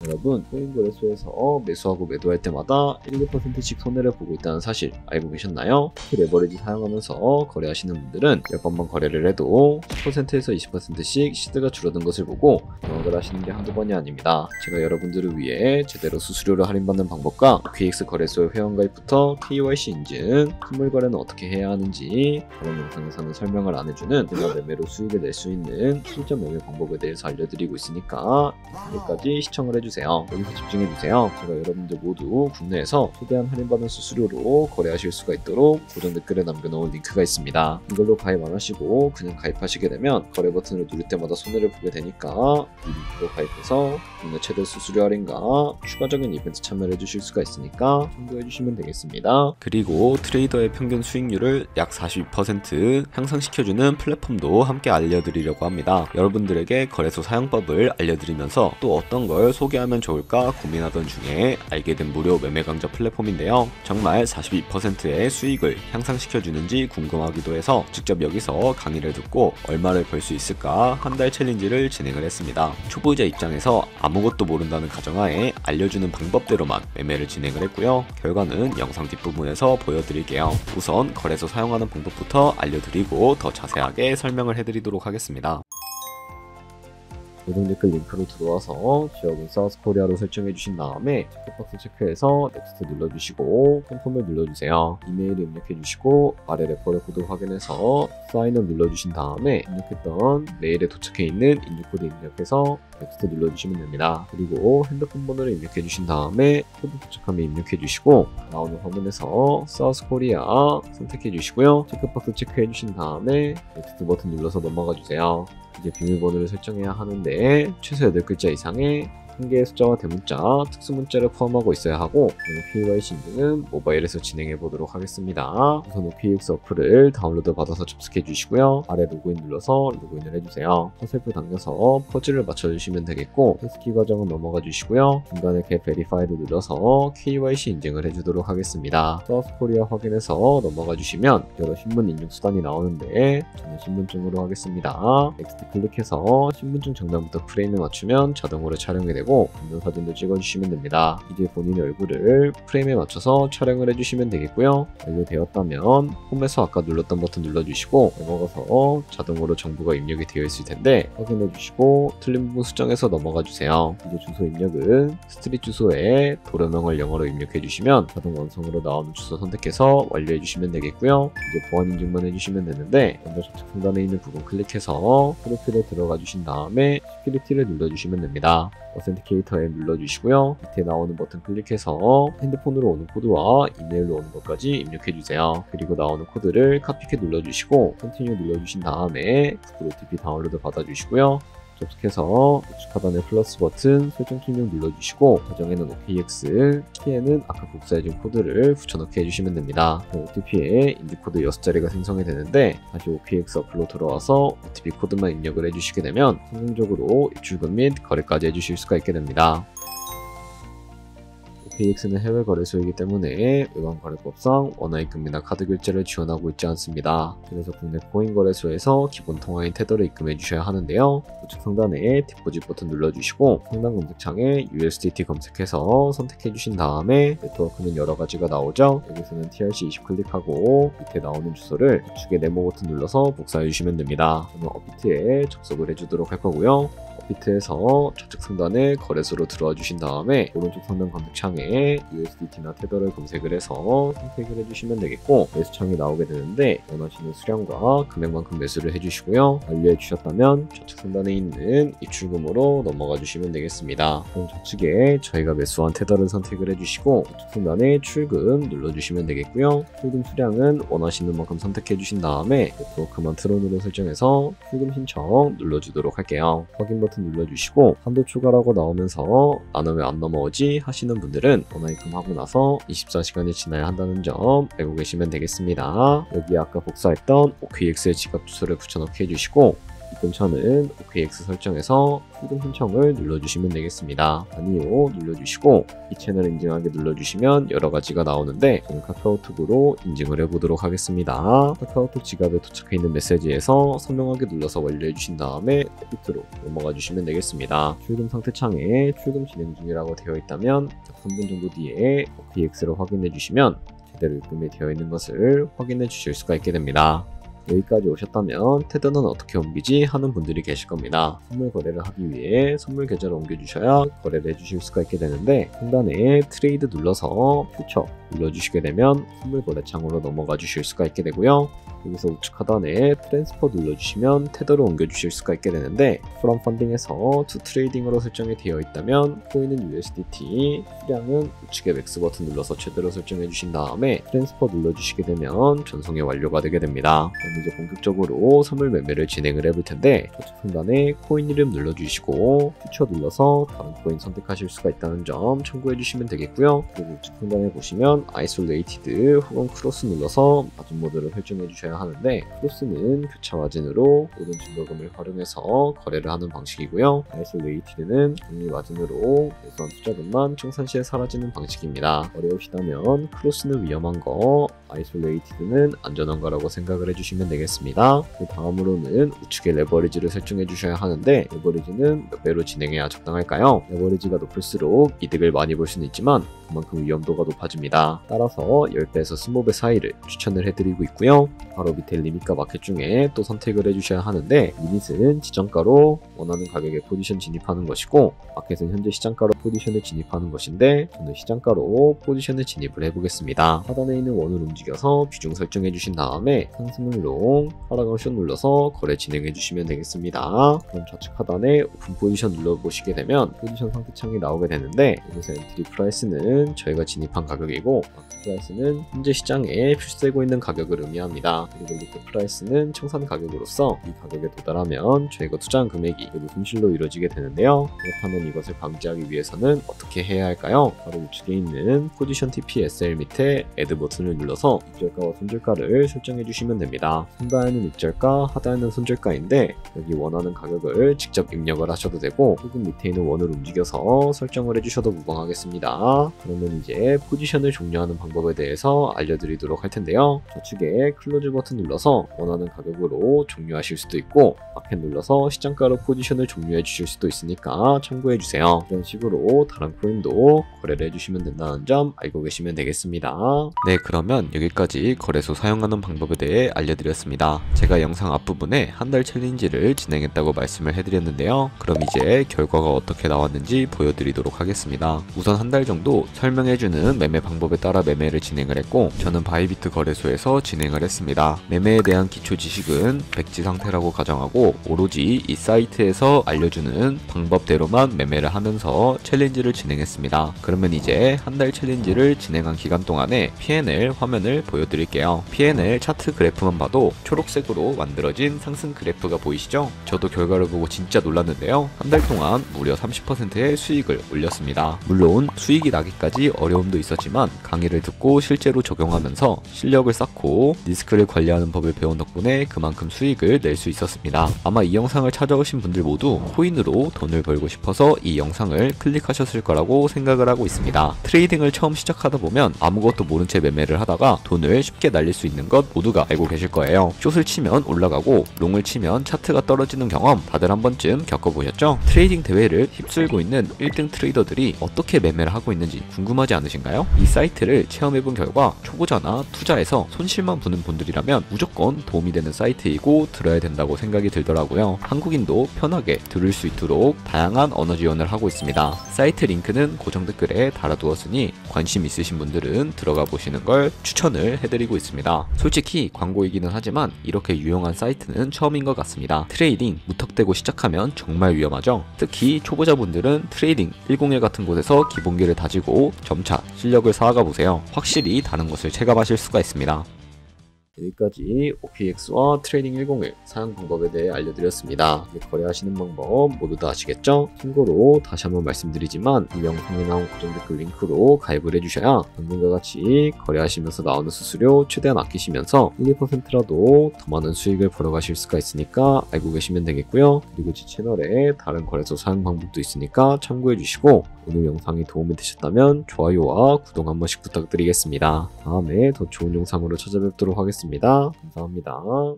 여러분, 코인거래소에서 매수하고 매도할 때마다 1~2%씩 손해를 보고 있다는 사실 알고 계셨나요? 특히 레버리지 사용하면서 거래하시는 분들은 몇 번만 거래를 해도 10%에서 20%씩 시드가 줄어든 것을 보고 경악을 하시는 게 한두 번이 아닙니다. 제가 여러분들을 위해 제대로 수수료를 할인받는 방법과 OKX 거래소의 회원가입부터 KYC 인증, 선물 거래는 어떻게 해야 하는지 다른 영상에서는 설명을 안 해주는 내가 매매로 수익을 낼 수 있는 실전 매매 방법에 대해서 알려드리고 있으니까 여기까지 시청을 해주세요. 여기서 집중해주세요. 제가 여러분들 모두 국내에서 최대한 할인받은 수수료로 거래하실 수가 있도록 고정 댓글에 남겨놓은 링크가 있습니다. 이걸로 가입 안 하시고 그냥 가입하시게 되면 거래 버튼을 누를 때마다 손해를 보게 되니까 이 링크로 가입해서 국내 최대 수수료 할인과 추가적인 이벤트 참여를 해주실 수가 있으니까 참고해주시면 되겠습니다. 그리고 트레이더의 평균 수익률을 약 42% 향상시켜주는 플랫폼도 함께 알려드리려고 합니다. 여러분들에게 거래소 사용법을 알려드리면서 또 어떤 걸 소개하면 좋을까 고민하던 중에 알게 된 무료 매매 강좌 플랫폼인데요. 정말 42%의 수익을 향상시켜주는지 궁금하기도 해서 직접 여기서 강의를 듣고 얼마를 벌 수 있을까 한 달 챌린지를 진행을 했습니다. 초보자 입장에서 아무것도 모른다는 가정하에 알려주는 방법대로만 매매를 진행을 했고요. 결과는 영상 뒷부분에서 보여드릴게요. 우선 거래소 사용하는 방법부터 알려드리고 더 자세하게 설명을 해드리도록 하겠습니다. 고정 댓글 링크로 들어와서 지역은 사우스코리아로 설정해 주신 다음에 체크박스 체크해서 넥스트 눌러주시고 컨펌을 눌러주세요. 이메일을 입력해 주시고 아래 레퍼럴 코드 확인해서 사인업 눌러주신 다음에 입력했던 메일에 도착해 있는 인증코드 입력해서 넥스트 눌러주시면 됩니다. 그리고 핸드폰 번호를 입력해 주신 다음에 코드 도착하면 입력해 주시고 나오는 화면에서 사우스코리아 선택해 주시고요. 체크박스 체크해 주신 다음에 넥스트 버튼 눌러서 넘어가 주세요. 이제 비밀번호를 설정해야 하는데 최소 8글자 이상의 한 개의 숫자와 대문자, 특수문자를 포함하고 있어야 하고 KYC 인증은 모바일에서 진행해 보도록 하겠습니다. 우선 OKX 어플을 다운로드 받아서 접속해 주시고요. 아래 로그인 눌러서 로그인을 해주세요. 화살표 당겨서 퍼즐을 맞춰주시면 되겠고 패스키 과정은 넘어가 주시고요. 중간에 get verified 눌러서 KYC 인증을 해주도록 하겠습니다. 사우스코리아 확인해서 넘어가 주시면 여러 신분 인증 수단이 나오는데 저는 신분증으로 하겠습니다. 넥스트 클릭해서 신분증 정면부터 프레임에 맞추면 자동으로 촬영이 되고 인증사진도 찍어주시면 됩니다. 이제 본인의 얼굴을 프레임에 맞춰서 촬영을 해주시면 되겠고요. 완료되었다면 홈에서 아까 눌렀던 버튼 눌러주시고 넘어가서 자동으로 정보가 입력이 되어 있을 텐데 확인해주시고 틀린 부분 수정해서 넘어가주세요. 이제 주소 입력은 스트릿 주소에 도로명을 영어로 입력해주시면 자동 완성으로 나오는 주소 선택해서 완료해주시면 되겠고요. 이제 보안 인증만 해주시면 되는데 먼저 좌측 상단에 있는 부분 클릭해서 프로필에 들어가 주신 다음에 시큐리티를 눌러주시면 됩니다. 어센티케이터 앱 눌러주시고요. 밑에 나오는 버튼 클릭해서 핸드폰으로 오는 코드와 이메일로 오는 것까지 입력해주세요. 그리고 나오는 코드를 카피키 눌러주시고 컨티뉴 눌러주신 다음에 구글 OTP 다운로드 받아주시고요. 접속해서 우측 하단에 플러스 버튼 설정 키명 눌러주시고 계정에는 OKX, 키에는 아까 복사해준 코드를 붙여넣기 해주시면 됩니다. OTP에 인증코드 6자리가 생성이 되는데 다시 OKX 어플로 들어와서 OTP 코드만 입력을 해주시게 되면 성공적으로 입출금 및 거래까지 해주실 수가 있게 됩니다. OKX는 해외 거래소이기 때문에 외환거래법상 원화입금이나 카드 결제를 지원하고 있지 않습니다. 그래서 국내 코인 거래소에서 기본 통화인 테더를 입금해 주셔야 하는데요. 우측 상단에 디포짓 버튼 눌러주시고 상단 검색창에 USDT 검색해서 선택해 주신 다음에 네트워크는 여러 가지가 나오죠. 여기서는 TRC20 클릭하고 밑에 나오는 주소를 우측에 네모 버튼 눌러서 복사해 주시면 됩니다. 저는 업비트에 접속을 해주도록 할 거고요. 업비트에서 좌측 상단에 거래소로 들어와 주신 다음에 오른쪽 상단 검색창에 USDT나 테더를 검색을 해서 선택을 해주시면 되겠고 매수창이 나오게 되는데 원하시는 수량과 금액만큼 매수를 해주시고요. 완료해 주셨다면 좌측 상단에 있는 입출금으로 넘어가 주시면 되겠습니다. 그럼 좌측에 저희가 매수한 테더를 선택을 해주시고 우측 상단에 출금 눌러주시면 되겠고요. 출금 수량은 원하시는 만큼 선택해 주신 다음에 네트워크만 트론으로 설정해서 출금 신청 눌러주도록 할게요. 확인 버튼 눌러주시고 한도 추가라고 나오면서 나는 왜 안 넘어오지 하시는 분들은 원화입금하고 나서 24시간이 지나야 한다는 점 알고 계시면 되겠습니다. 여기 아까 복사했던 OKX의 지갑 주소를 붙여넣기 해주시고 입금처는 OKX 설정에서 출금 신청을 눌러주시면 되겠습니다. 아니요 눌러주시고 이 채널 인증하기 눌러주시면 여러가지가 나오는데 저는 카카오톡으로 인증을 해보도록 하겠습니다. 카카오톡 지갑에 도착해 있는 메시지에서 선명하게 눌러서 완료해주신 다음에 밑으로 넘어가 주시면 되겠습니다. 출금 상태 창에 출금 진행 중이라고 되어 있다면 3분 정도 뒤에 OKX를 확인해 주시면 제대로 입금이 되어 있는 것을 확인해 주실 수가 있게 됩니다. 여기까지 오셨다면 테더는 어떻게 옮기지 하는 분들이 계실 겁니다. 선물 거래를 하기 위해 선물 계좌를 옮겨주셔야 거래를 해주실 수가 있게 되는데 상단에 트레이드 눌러서 퓨처 눌러주시게 되면 선물 거래 창으로 넘어가 주실 수가 있게 되고요. 여기서 우측 하단에 트랜스퍼 눌러주시면 테더로 옮겨주실 수가 있게 되는데 from funding에서 to trading으로 설정이 되어 있다면 코인은 USDT, 수량은 우측에 맥스 버튼 눌러서 최대로 설정해 주신 다음에 트랜스퍼 눌러주시게 되면 전송이 완료가 되게 됩니다. 그럼 이제 본격적으로 선물 매매를 진행을 해볼 텐데 좌측 상단에 코인 이름 눌러주시고 퓨처 눌러서 다른 코인 선택하실 수가 있다는 점 참고해 주시면 되겠고요. 그리고 우측 상단에 보시면 아이솔레이티드 혹은 크로스 눌러서 마진 모드를 설정해 주셔야 하는데 크로스는 교차 마진으로 모든 증거금을 활용해서 거래를 하는 방식이고요. 아이솔레이티드는 독립 마진으로 매수한 투자금만 청산 시에 사라지는 방식입니다. 어려우시다면 크로스는 위험한 거, 아이솔레이티드는 안전한 거라고 생각을 해주시면 되겠습니다. 그 다음으로는 우측에 레버리지를 설정해 주셔야 하는데 레버리지는 몇 배로 진행해야 적당할까요? 레버리지가 높을수록 이득을 많이 볼 수는 있지만 그만큼 위험도가 높아집니다. 따라서 10배에서 20배 사이를 추천을 해드리고 있고요. 바로 밑에 리밋과 마켓 중에 또 선택을 해주셔야 하는데 리밋은 지정가로 원하는 가격에 포지션 진입하는 것이고 마켓은 현재 시장가로 포지션을 진입하는 것인데 저는 시장가로 포지션을 진입을 해보겠습니다. 하단에 있는 원을 움직여서 비중 설정해 주신 다음에 상승을 롱, 하락을 숏 눌러서 거래 진행해 주시면 되겠습니다. 그럼 좌측 하단에 오픈 포지션 눌러보시게 되면 포지션 상태 창이 나오게 되는데 여기서 엔트리 프라이스는 저희가 진입한 가격이고 마켓 프라이스는 현재 시장에 출시되고 있는 가격을 의미합니다. 그리고 리트 프라이스는 청산 가격으로서 이 가격에 도달하면 저희가 투자한 금액이 모두 손실로 이루어지게 되는데요. 그렇다면 이것을 방지하기 위해서는 어떻게 해야 할까요? 바로 우측에 있는 포지션 TPSL 밑에 애드 버튼을 눌러서 입절가와 손절가를 설정해 주시면 됩니다. 상단에는 입절가, 하단에는 손절가인데 여기 원하는 가격을 직접 입력을 하셔도 되고 혹은 밑에 있는 원을 움직여서 설정을 해주셔도 무방하겠습니다. 그러면 이제 포지션을 종료하는 방법에 대해서 알려드리도록 할 텐데요. 좌측에 클로즈 버튼 눌러서 원하는 가격으로 종료하실 수도 있고 마켓 눌러서 시장가로 포지션을 종료해 주실 수도 있으니까 참고해 주세요. 이런 식으로 다른 코인도 거래를 해주시면 된다는 점 알고 계시면 되겠습니다. 네, 그러면 여기까지 거래소 사용하는 방법에 대해 알려드렸습니다. 제가 영상 앞부분에 한 달 챌린지를 진행했다고 말씀을 해드렸는데요. 그럼 이제 결과가 어떻게 나왔는지 보여드리도록 하겠습니다. 우선 한 달 정도 설명해주는 매매 방법에 따라 매매를 진행을 했고 저는 바이비트 거래소에서 진행을 했습니다. 매매에 대한 기초 지식은 백지 상태라고 가정하고 오로지 이 사이트에서 알려주는 방법대로만 매매를 하면서 챌린지를 진행했습니다. 그러면 이제 한 달 챌린지를 진행한 기간 동안에 P&L 화면을 보여드릴게요. P&L 차트 그래프만 봐도 초록색으로 만들어진 상승 그래프가 보이시죠? 저도 결과를 보고 진짜 놀랐는데요. 한 달 동안 무려 30%의 수익을 올렸습니다. 물론 수익이 나기까지 어려움도 있었지만 강의를 듣고 실제로 적용하면서 실력을 쌓고 리스크를 관리하는 법을 배운 덕분에 그만큼 수익을 낼 수 있었습니다. 아마 이 영상을 찾아오신 분들 모두 코인으로 돈을 벌고 싶어서 이 영상을 클릭하셨을 거라고 생각을 하고 있습니다. 트레이딩을 처음 시작하다 보면 아무것도 모른 채 매매를 하다가 돈을 쉽게 날릴 수 있는 것 모두가 알고 계실 거예요. 숏을 치면 올라가고 롱을 치면 차트가 떨어지는 경험 다들 한 번쯤 겪어보셨죠? 트레이딩 대회를 휩쓸고 있는 1등 트레이더들이 어떻게 매매를 하고 있는지 궁금하지 않으신가요? 이 사이트를 체험해본 결과 초보자나 투자에서 손실만 보는 분들이라면 무조건 도움이 되는 사이트이고 들어야 된다고 생각이 들더라고요. 한국인도 편하게 들을 수 있도록 다양한 언어 지원을 하고 있습니다. 사이트 링크는 고정 댓글에 달아두었으니 관심 있으신 분들은 들어가 보시는 걸 추천을 해드리고 있습니다. 솔직히 광고이기는 하지만 이렇게 유용한 사이트는 처음인 것 같습니다. 트레이딩 무턱대고 시작하면 정말 위험하죠. 특히 초보자분들은 트레이딩 101 같은 곳에서 기본기를 다지고 점차 실력을 쌓아가 보세요. 확실히 다른 것을 체감하실 수가 있습니다. 여기까지 OKX와 트레이딩 101 사용 방법에 대해 알려드렸습니다. 이제 거래하시는 방법 모두 다 아시겠죠? 참고로 다시 한번 말씀드리지만 이 영상에 나온 고정 댓글 링크로 가입을 해주셔야 방금과 같이 거래하시면서 나오는 수수료 최대한 아끼시면서 1~2%라도 더 많은 수익을 벌어가실 수가 있으니까 알고 계시면 되겠고요. 그리고 제 채널에 다른 거래소 사용 방법도 있으니까 참고해주시고 오늘 영상이 도움이 되셨다면 좋아요와 구독 한 번씩 부탁드리겠습니다. 다음에 더 좋은 영상으로 찾아뵙도록 하겠습니다. 감사합니다.